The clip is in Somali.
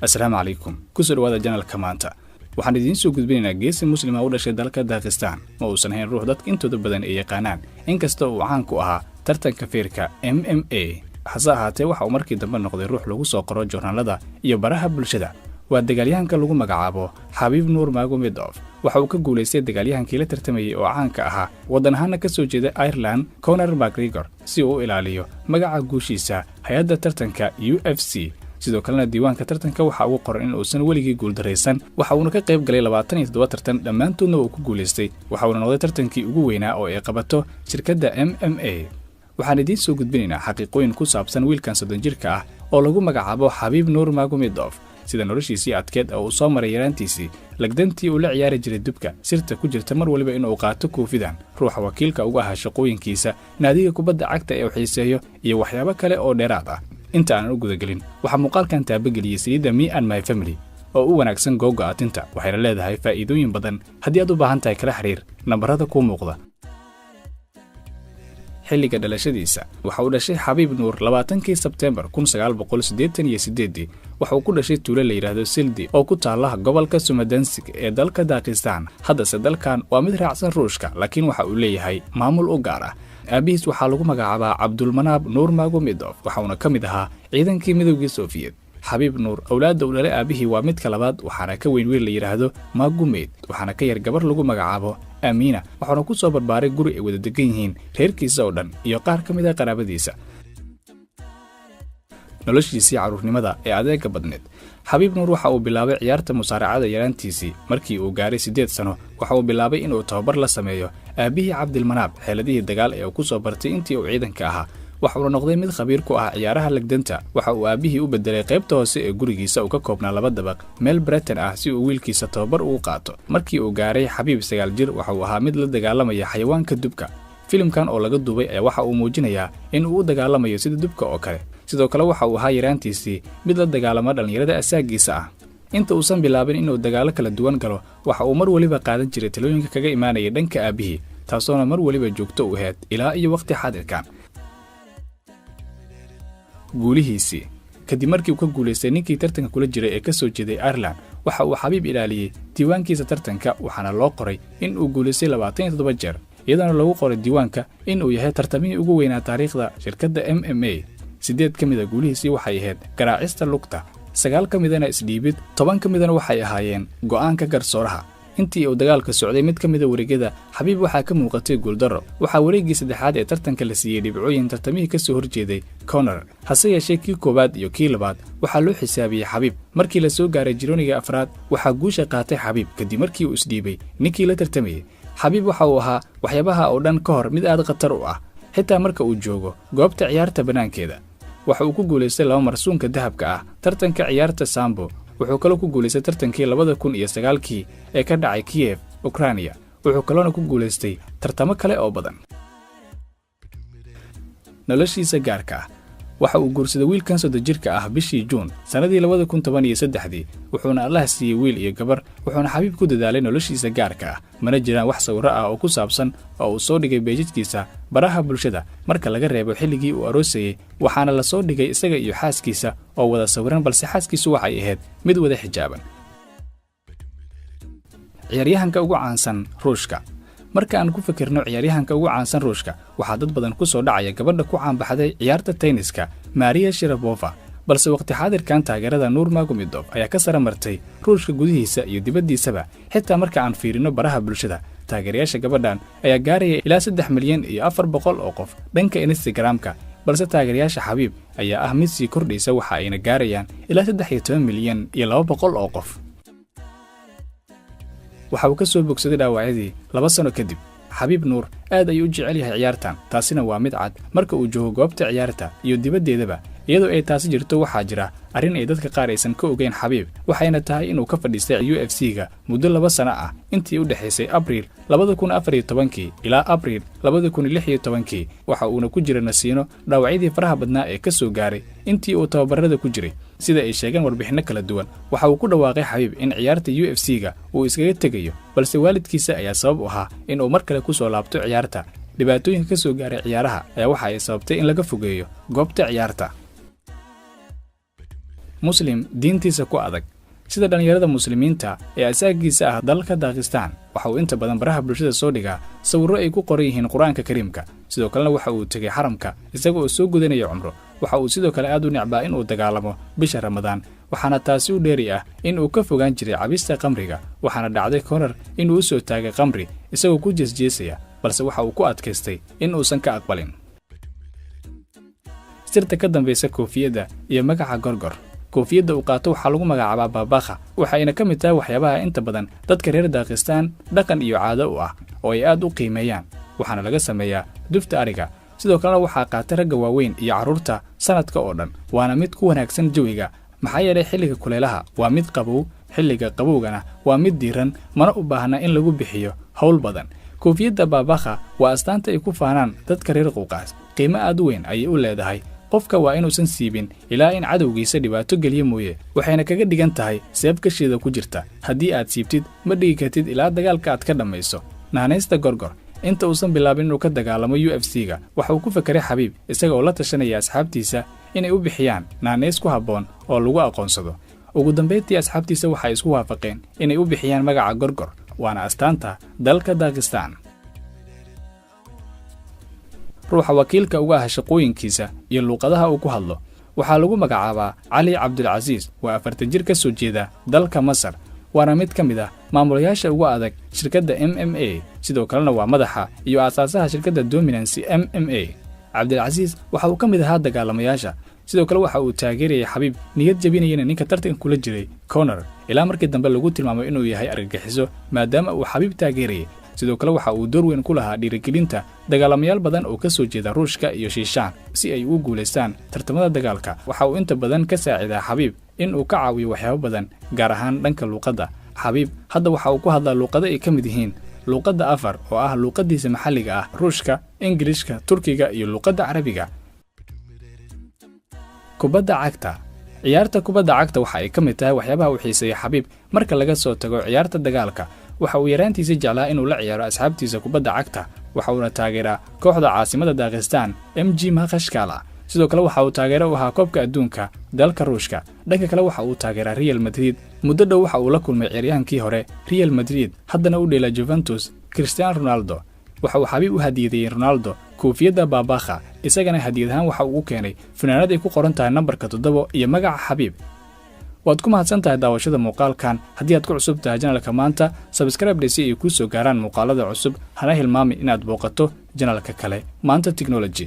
Assalaamu calaykum. Ku soo dhawaada channelka maanta. Waxaan idiin soo gudbinaynaa geesi muslima u dhashay dalka Dagestan, ma uusan ahayn ruux dadka intooda badan ay yaqaanaan, inkasta oo uu caan ku ahaa tartanka feerka MMA. Hase ahaatee waxa uu markii dambe noqday ruux lagu soo qoro joornaalada iyo baraha bulshada. Waa dagaalyahanka lagu magacaabo Khabib Nurmagomedov. Waxa uu ka guuleystay dagaalyahankii la tartamayay oo caanka ahaa waddan ahaan ka soo jeeda Ireland, Conor McGregor, si uu u ilaaliyo magaca guushiisa hay'adda tartanka UFC. sidoo kalena diiwaanka tartanka waxa uu qoran in uusan weligii guul dareysan. Waxa uu ka qayb galay 27 tartan, dhammaantoodna uu ku guuleystay. Waxa uu noqday tartankii ugu weynaa oo ay qabato shirkadda MMA. Waxaan idiin soo gudbinaynaa xaqiiqooyin ku saabsan wiilkan 30 jirka ah oo lagu magacaabo Khabib Nurmagomedov, sida noloshiisii adkeed oo uu soo maray yaraantiisii, lagdantii uu la ciyaari jiray dubka, sirta ku jirta mar waliba inuu qaato koofidan, ruuxa wakiilka uga ahaa shaqooyinkiisa, naadiga kubadda cagta ee uu xiiseeyo, iyo waxyaabo kale oo dheeraad ah. inta aan u gudagelin, waxa muuqaalkan taabageliyay saliidda Me and My Family oo u wanaagsan googa tinta, waxayna leedahay faa'iidooyin badan. Haddii aad u baahan tahay kala xiriir nambarada ku muuqda. xilliga dhalashadiisa waxa uu dhashay Khabib Nur 20 Sebtembar 1988. waxa uu ku dhashay tuulo la yiraahdo Sildi oo ku taala gobolka Sumedansik ee dalka Dagestan. haddase dalkan waa mid raacsan Ruushka, laakiin waxa uu leeyahay maamul u gaar ah. aabihiis waxaa lagu magacaabaa Abdulmanab Nurmagomedov, waxaana ka mid ahaa ciidankii midowgii Soviet. Khabib Nur awlaadda uu dhalay aabihii waa mid ka labaad, waxaana ka weyn wiil la yiraahdo Magomed, waxaana ka yar gabar lagu magacaabo Amina. waxaana ku soo barbaaray guri ay wada degan yihiin reerkiisa oo dhan iyo qaar ka mid ah qaraabadiisa. noloshiisii caruurnimada ee adeega badneed. Khabib Nur waxa uu bilaabay ciyaarta musaaracada yaraantiisii. markii uu gaaray 8 sano, waxa uu bilaabay inuu tababar la sameeyo aabihii Abdulmanab xeeladihii dagaal ee uu ku soo bartay intii uu ciidanka ahaa. waxa uu noqday mid khabiir ku ah ciyaaraha lagdanta. waxa uu aabihii u bedelay qaybta hoose ee gurigiisa oo ka koobnaa 2 dabaq, meel Britain ah, si uu wiilkiisa tababar ugu qaato. markii uu gaaray Khabib 9 jir, waxa uu ahaa mid la dagaalamaya xayawaanka dubka. filimkan oo laga duubay ayaa waxa uu muujinayaa in uu u dagaalamayo sida dubka oo kale. sidoo kale waxa uu ahaa yaraantiisii mid la dagaalama dhalinyarada asaagiisa ah. inta uusan bilaabin inuu dagaalo kala duwan galo, waxa uu mar waliba qaadan jiray talooyinka kaga imaanaya dhanka aabihii, taasoona mar waliba joogto u ahayd ilaa iyo waqti xaadirkan. guulihiisii kadib markii uu ka guuleystay ninkii tartanka kula jiray ee ka soo jeeday Ireland, waxa uu Khabib ilaaliyay diiwaankiisa tartanka, waxaana loo qoray in uu guuleystay 27 jeer, iyadoo lagu qoray diiwaanka in uu yahay tartamihii ugu weynaa taariikhda shirkadda MMA. 8 ka mid ah guulihiisii waxay ahayd garaacista lugta, 9 ka midana isdhiibid, 10 ka midana waxay ahaayeen go'aanka garsooraha. intii uu dagaalka socday mid ka mid ah wareegyada, Khabib waxaa ka muuqatay guuldaro. waxaa wareegii saddexaad ee tartanka la siiyey dhibcooyin tartamihii ka soo horjeeday Conor, hase yeeshee kii koowaad iyo kii labaad waxaa loo xisaabiyey Khabib. markii la soo gaaray jironiga afraad, waxaa guusha qaatay Khabib kadib markii uu isdhiibay ninkii la tartamayay. Khabib waxa uu ahaa waxyaabaha oo dhan ka hor mid aad khatar u ah, xitaa marka uu joogo goobta ciyaarta banaankeeda. waxa uu ku guuleystay 2 marsuunka dahabka ah tartanka ciyaarta Sambo. wuxuu kaloo ku guuleystay tartankii 2009 ee ka dhacay Kiev, Ukraine. wuxuu kaloo ku guuleystay tartamo kale oo badan. noloshiisa gaarka ah. waxa uu guursaday wiilkan 30 jirka ah bishii Juun sanadii 2013, wuxuuna Allah siiyey wiil iyo gabar. wuxuuna Khabib ku dadaalay noloshiisa gaarka ah, mana jiraan wax sawirro ah oo ku saabsan oo uu soo dhigay beejidkiisa baraha bulshada marka laga reebo xilligii uu aroosayay. waxaana la soo dhigay isaga iyo xaaskiisa oo wada sawiran, balse xaaskiisu waxay ahayd mid wada xijaaban. ciyaaryahanka ugu caansan Ruushka. marka aan ku fikirno ciyaaryahanka ugu caansan Ruushka, waxaa dad badan ku soo dhacaya gabadha ku caan baxday ciyaarta tenniska, Maria Sharapova. balse waqti xaadirkan taageerada Nurmagomedov ayaa ka sare martay Ruushka gudihiisa iyo dibaddiisaba. xitaa marka aan fiirino baraha bulshada, taageerayaasha gabadhan ayaa gaaraya ilaa 3,400,000 oo qof dhanka Instagram-ka, balse taageerayaasha Khabib ayaa ah mid sii kordhaysa, waxa ayna gaarayaan ilaa 13,200,000 oo qof. waxa uu ka soo bogsaday dhaawacyadii 2 sano kadib. Khabib Nur aad ayuu u jecel yahay ciyaartan, taasina waa mid cad marka uu joogo goobta ciyaarta iyo dibaddeedaba. iyadoo ay taasi jirto, waxaa jira arrin ay dadka qaar aysan ka ogeyn Khabib, waxayna tahay inuu ka fadhiistay UFC-ga muddo 2 sano ah, intii u dhaxaysay Abriil 2014 ilaa Abriil 2016. waxa uuna ku jiray nasiino dhaawacyadii faraha badnaa ee ka soo gaaray intii uu tababarada ku jiray. sida ay sheegeen warbixino kala duwan, waxa uu ku dhawaaqay Khabib in ciyaarta UFC-ga uu iskaga tegayo, balse waalidkiisa ayaa sabab u ahaa in uu mar kale ku soo laabto ciyaarta. dhibaatooyinka ka soo gaaray ciyaaraha ayaa waxa ay sababtay in laga fogeeyo goobta ciyaarta. muslim diintiisa ku adag. sida dhalinyarada muslimiinta ee asaagiisa ah dalka Dagestan, waxa uu inta badan baraha bulshada soo dhigaa sawirro ay ku qoran yihiin Quraanka Kariimka. sidoo kalena waxa uu tagay xaramka isagoo soo gudanaya cumro. waxa uu sidoo kale aad u necbaa in uu dagaalamo bisha Ramadaan, waxaana taasi u dheeri ah in uu ka fogaan jiray cabista qamriga. waxaana dhacday Connor in uu soo taagay qamri isagoo ku jeesjeesaya, balse waxa uu ku adkaystay in uusan ka aqbalin. sirta ka dambaysa koofiyadda iyo magaca Gorgor. koofiyadda uu qaato waxaa lagu magacaabaa Babakha, waxayna ka mid tahay waxyaabaha inta badan dadka reer Dagestan dhaqan iyo caado u ah oo ay aad u qiimeeyaan, waxaana laga sameeyaa dufta ariga. sidoo kalena waxaa qaata ragga waaweyn iyo carruurta sanadka oo dhan, waana mid ku wanaagsan jawiga maxaa yeelay xilliga kulaylaha waa mid qabow, xilliga qabowgana waa mid diiran, mana u baahna in lagu bixiyo hawl badan. koofiyadda Babakha waa astaanta ay ku faanaan dadka reer Qowqaas. qiimo aad u weyn ayay u leedahay. qofka waa inuusan siibin ilaa in cadowgiisa dhibaato geliya mooye, waxayna kaga dhigan tahay seeb kasheeda ku jirta. haddii aad siibtid ma dhigi kartid ilaa dagaalka aad ka dhammayso. naanaysta Gorgor inta uusan bilaabin inuu ka dagaalamo UFC-ga, waxa uu ku fekeray Xabiib isaga oo la tashanaya asxaabtiisa inay u bixiyaan naanays ku habboon oo lagu aqoonsado. ugu dambeyntii asxaabtiisa waxay isku waafaqeen inay u bixiyaan magaca Gorgor, waana astaanta dalka Dagestan. ruuxa wakiilka uga ah shaqooyinkiisa iyo luuqadaha uu ku hadlo waxaa lagu magacaabaa Cali Cabdulcasiis. waa 40 jir ka soo jeeda dalka Masar, waana mid ka mid ah maamulayaasha ugu adag shirkadda MMA. sidoo kalena waa madaxa iyo aasaasaha shirkadda Dominance MMA. Cabdulcasiis waxa uu ka mid ahaa dagaalamayaasha, sidoo kale waxa uu taageerayay Xabiib, niyad jabinayna ninka tartanka kula jiray Connor, ilaa markii dambe lagu tilmaamay inuu yahay argagixiso maadaama uu Xabiib taageerayay. sidoo kale waxa uu door weyn ku lahaa dhiirigelinta dagaalamayaal badan oo ka soo jeeda Ruushka iyo Shiishaan si ay ugu guuleystaan tartamada dagaalka. waxa uu inta badan ka saacidaa Xabiib in uu ka caawiyo waxyaabo badan, gaar ahaan dhanka luuqadda. Xabiib hadda waxa uu ku hadlaa luuqado ay ka mid yihiin luuqadda afar oo ah luuqadiisa maxalliga ah, Ruushka, Ingiriiska, Turkiga iyo luuqadda Carabiga. kubadda cagta. ciyaarta kubadda cagta waxa ay ka mid tahay waxyaabaha uu xiiseeya Xabiib marka laga soo tago ciyaarta dagaalka. waxa uu yaraantiisa jeclaa inuu la ciyaaro asxaabtiisa kubadda cagta, waxa uuna taageeraa kooxda caasimada Dagestan MG Makhachkala. sidoo kale waxa uu taageero u ahaa koobka adduunka dalka Ruushka. dhanka kale waxa uu taageeraa Real Madrid. muddo dhow waxa uu la kulmay ciyaaryahankii hore Real Madrid, haddana u dheela Juventus, Cristiano Ronaldo. waxa uu Xabiib u hadiyadeeyay Ronaldo koofiyadda Babakha, isagana hadiyad ahaan waxa uu u keenay funaanad ay ku qoran tahay nambarka 7 iyo magaca Xabiib. waad ku mahadsantahay daawashada muuqaalkan. haddii aad ku cusub tahay channelka maanta, subscribe si ay ku soo gaaraan muuqaalada cusub. hana hilmaami inaad booqato channelka kale Maanta Technology.